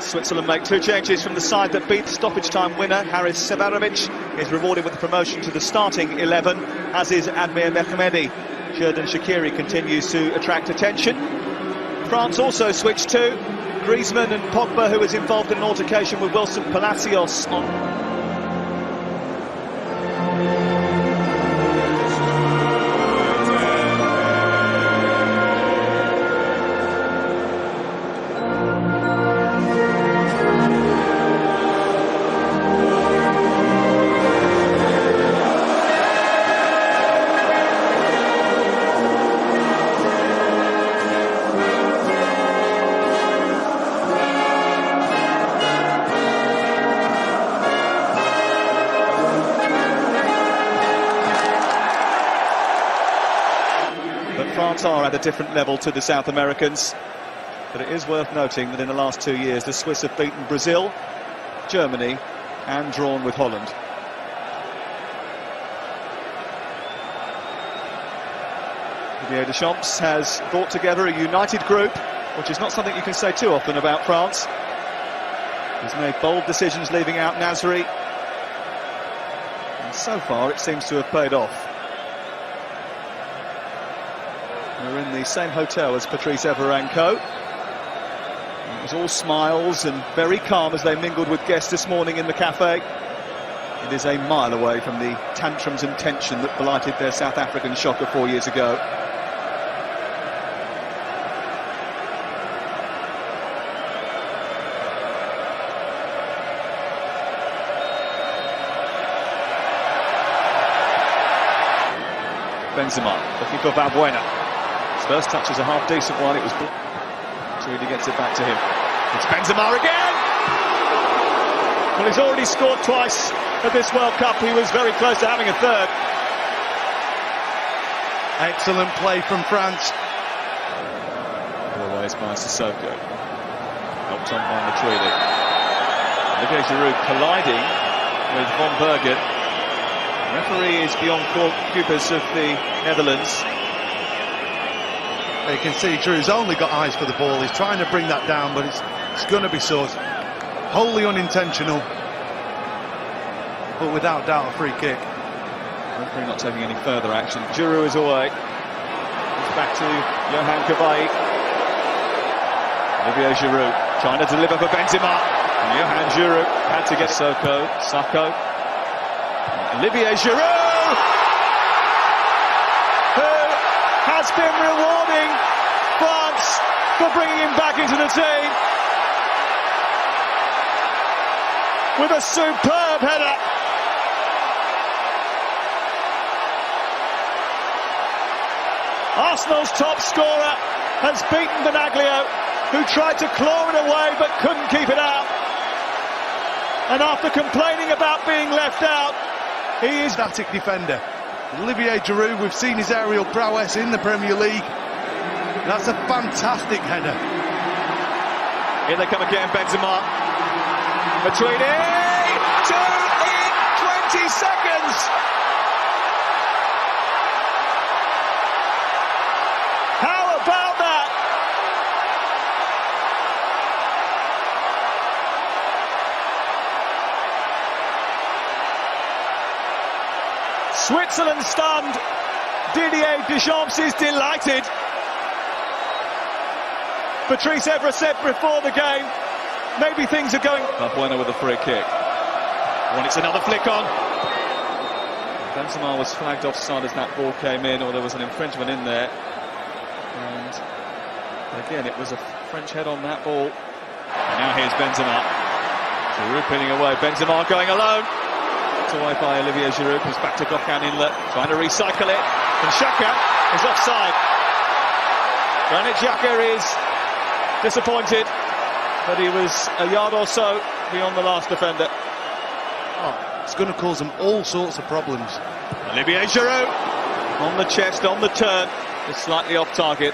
Switzerland make 2 changes from the side that beat stoppage time winner Haris Severovic. Is rewarded with the promotion to the starting 11, as is Admir Mehmedi. Xherdan Shaqiri continues to attract attention. France also switched to Griezmann and Pogba, who was involved in an altercation with Wilson Palacios on... France are at a different level to the South Americans, but it is worth noting that in the last 2 years the Swiss have beaten Brazil, Germany and drawn with Holland. Didier Deschamps has brought together a united group, which is not something you can say too often about France. He's made bold decisions leaving out Nasri, and so far it seems to have paid off. We're in the same hotel as Patrice Evra and co. It was all smiles and very calm as they mingled with guests this morning in the cafe. It is a mile away from the tantrums and tension that blighted their South African shocker 4 years ago. Benzema looking for Valbuena. His first touch is a half-decent one. It was... Trudy gets it back to him. It's Benzema again! Well, he's already scored twice at this World Cup. He was very close to having a third. Excellent play from France. Always by Sissoko. Helped on by Trudy. Olivier Giroud colliding with Von Bergen. The referee is beyond Cubas of the Netherlands. You can see Drew's only got eyes for the ball. He's trying to bring that down, but it's going to be so. Wholly unintentional, but without doubt a free kick. Referee not taking any further action. Giroud is away. It's back to Yohan Cabaye. Olivier Giroud trying to deliver for Benzema. And Yohan Giroud had to get Sako. Olivier Giroud, who has been rewarding France for bringing him back into the team with a superb header. Arsenal's top scorer has beaten Benaglio, who tried to claw it away but couldn't keep it out. And after complaining about being left out, he is static defender. Olivier Giroud, we've seen his aerial prowess in the Premier League. That's a fantastic header. Here they come again, Benzema. Matuidi! 2 in 20 seconds! How about that? Switzerland stunned. Didier Deschamps is delighted. Patrice Evra said before the game, maybe things are going... Valbuena with a free kick. When it's another flick on. Benzema was flagged offside as that ball came in, or there was an infringement in there. And again, it was a French head on that ball. And now here's Benzema. Giroud pinning away. Benzema going alone. Away by Olivier Giroud, comes back to Dokkan Inlet, trying to recycle it, and Xhaka is offside. Granit Xhaka is disappointed, but he was a yard or so beyond the last defender. Oh, it's going to cause them all sorts of problems. Olivier Giroud on the chest, on the turn, just slightly off target.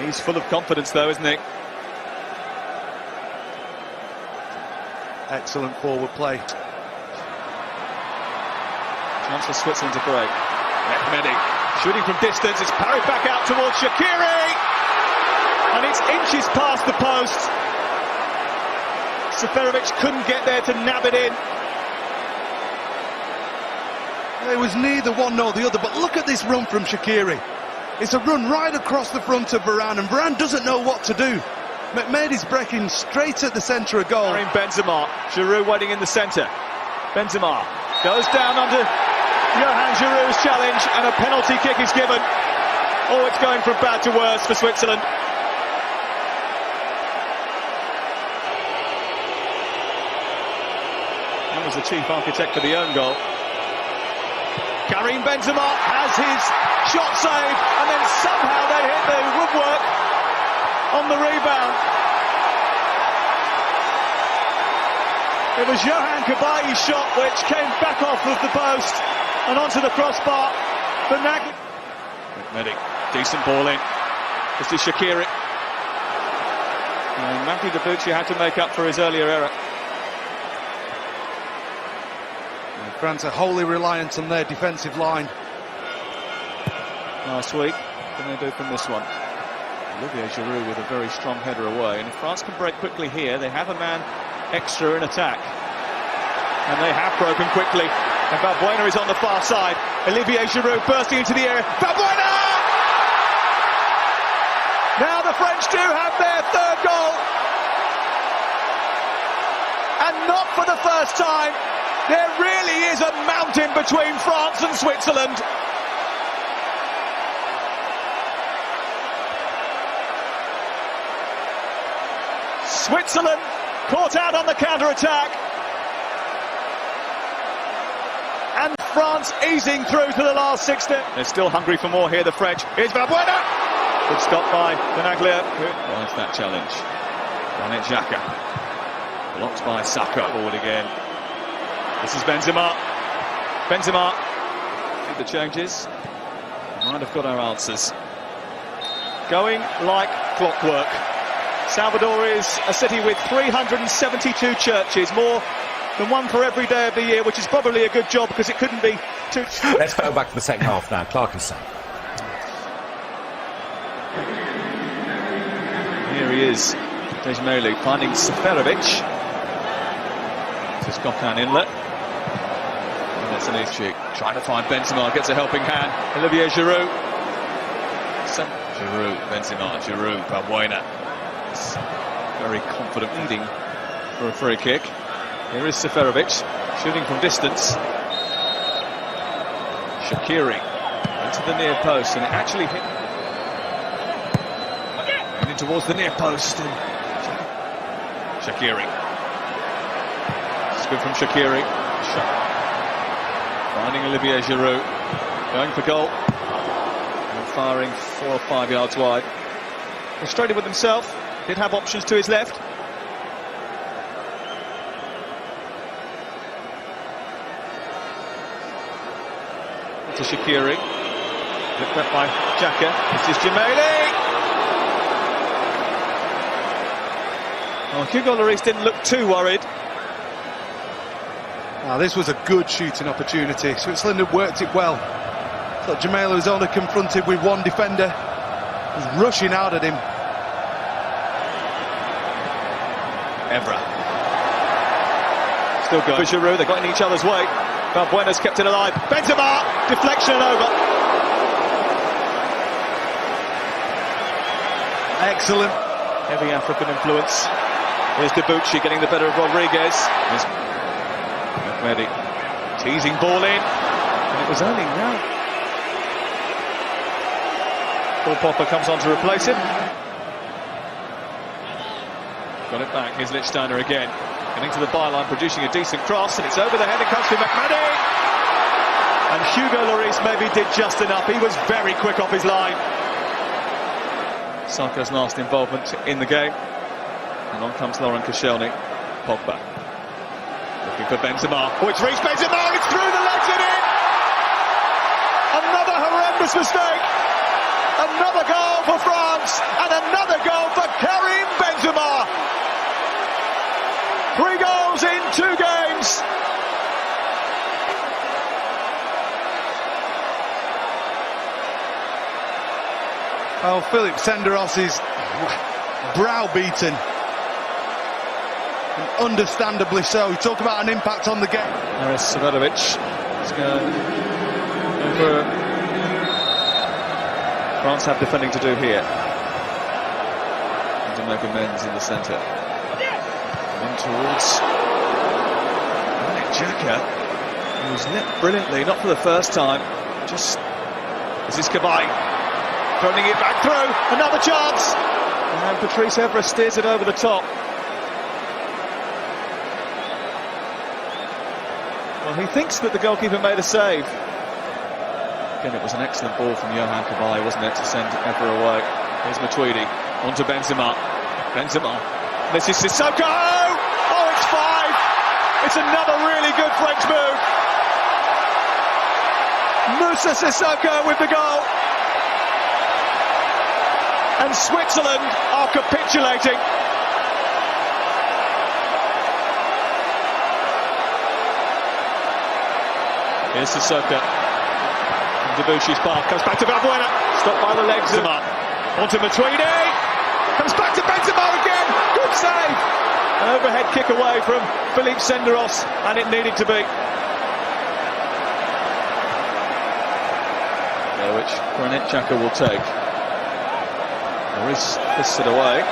He's full of confidence though, isn't he? Excellent forward play. Chance for Switzerland to break. Mehmedi shooting from distance. It's parried back out towards Shaqiri. And it's inches past the post. Seferovic couldn't get there to nab it in. It was neither one nor the other, but look at this run from Shaqiri. It's a run right across the front of Varane, and Varane doesn't know what to do. McMahdy's breaking straight at the centre of goal. Benzema, Giroud waiting in the centre. Benzema goes down under Johan Giroud's challenge, and a penalty kick is given. Oh, it's going from bad to worse for Switzerland. That was the chief architect for the own goal. Karim Benzema has his shot saved, and then somehow they hit the woodwork on the rebound. It was Johan Kabai's shot which came back off of the post and onto the crossbar. But Medic, decent ball in. This is Shaqiri. And Matthew Debuchy had to make up for his earlier error. France are wholly reliant on their defensive line. Last week, what can they do from this one? Olivier Giroud with a very strong header away, and if France can break quickly here, they have a man extra in attack. And they have broken quickly. And Valbuena is on the far side. Olivier Giroud bursting into the area. Valbuena! Now the French do have their third goal. And not for the first time. There really is a mountain between France and Switzerland. Switzerland caught out on the counter-attack. And France easing through to the last 16. They're still hungry for more here, the French. Here's Valbuena. Good stop by Benaglia. Well, it's that challenge. Granit Xhaka. Blocked by Saka. Forward again. This is Benzema. Benzema. See the changes. Might have got our answers. Going like clockwork. Salvador is a city with 372 churches, more than one for every day of the year, which is probably a good job because it couldn't be too... Let's go back to the second half now. Clark and Son. Here he is, Dejmeli finding Seferovic. To Skokan inlet. And that's an easy cheek. Trying to find Benzema, gets a helping hand. Olivier Giroud. Giroud, Benzema, Giroud, Valbuena. Very confident leading for a free kick. Here is Seferovic, shooting from distance. Shaqiri into the near post, and it actually hit. Heading towards the near post. And Shaqiri. It's good from Shaqiri. Finding Olivier Giroud. Going for goal. And firing 4 or 5 yards wide. Frustrated with himself. Did have options to his left. To Shaqiri. Looked up by Jaga. This is Djemeli. Oh, Hugo Lloris didn't look too worried. This was a good shooting opportunity. Switzerland had worked it well. Thought Djemeli was only confronted with one defender. He was rushing out at him. Evra. Still going. For Giroud, they got in each other's way. Valbuena's kept it alive. Benzema! Deflection and over. Excellent. Heavy African influence. Here's Debuchy getting the better of Rodriguez. Here's McMahdy. Teasing ball in. And it was only now. Paul Popper comes on to replace him. Got it back. Here's Lichtsteiner again. Getting to the byline, producing a decent cross, and it's over the head. It comes to McMahdy. And Hugo Lloris maybe did just enough. He was very quick off his line. Saka's last involvement in the game. And on comes Laurent Koscielny. Pogba. Looking for Benzema. Oh, it's reached Benzema. It's through the legs and in. Another horrendous mistake. Another goal for France. And another goal for Karim Benzema. 3 goals in 2 games. Oh, Philip Senderos is browbeaten. And understandably so. You talk about an impact on the game. Aris Severovic is going over. France have defending to do here. And to make amends in the centre. In towards Jaga, who's lit brilliantly, not for the first time. Just this is Kabay throwing it back through. Another chance. And Patrice Evra steers it over the top. Well, he thinks that the goalkeeper made a save. Again, it was an excellent ball from Johan Kabay, wasn't it, to send Evra away. Here's Matuidi, on to Benzema. This is Sissoko! Oh, it's 5! It's another really good French move. Moussa Sissoko with the goal. And Switzerland are capitulating. Here's Sissoko. Debussy's pass comes back to Valbuena. Stopped by the legs. On to Matuidi. Comes back to Benzema again. Good save. An overhead kick away from Philippe Senderos, and it needed to be. Which Granit Xhaka will take. Maurice fists it away.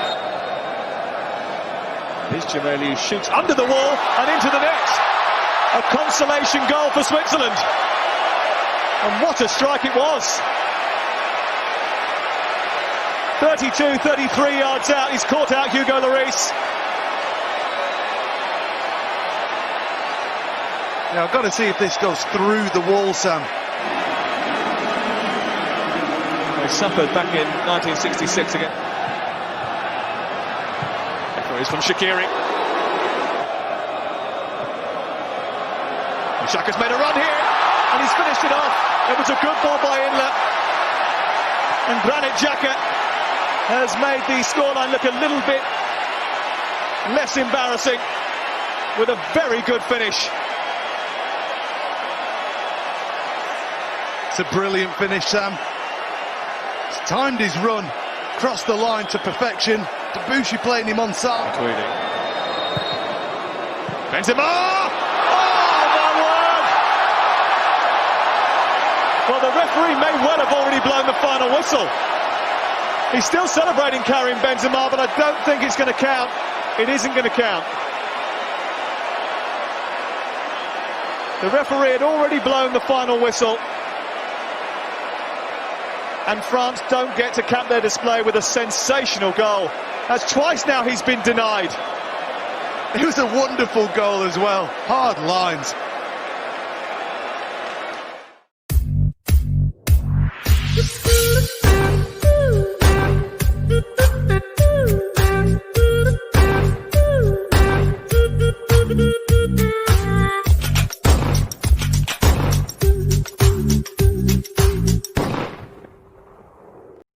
Here's Gemelli, who shoots under the wall and into the net. A consolation goal for Switzerland. And what a strike it was. 32, 33 yards out. He's caught out Hugo Lloris. Now, I've got to see if this goes through the wall, Sam. He suffered back in 1966 again. It's from Shaqiri. Xhaka's made a run here, and he's finished it off. It was a good ball by Inler. And Granit Xhaka has made the scoreline look a little bit less embarrassing with a very good finish. It's a brilliant finish, Sam. He's timed his run, crossed the line to perfection. Debussy playing him on side. Benzema! Well, the referee may well have already blown the final whistle. He's still celebrating Karim Benzema, but I don't think it's going to count. It isn't going to count. The referee had already blown the final whistle. And France don't get to cap their display with a sensational goal. That's twice now he's been denied. It was a wonderful goal as well. Hard lines. Thank you.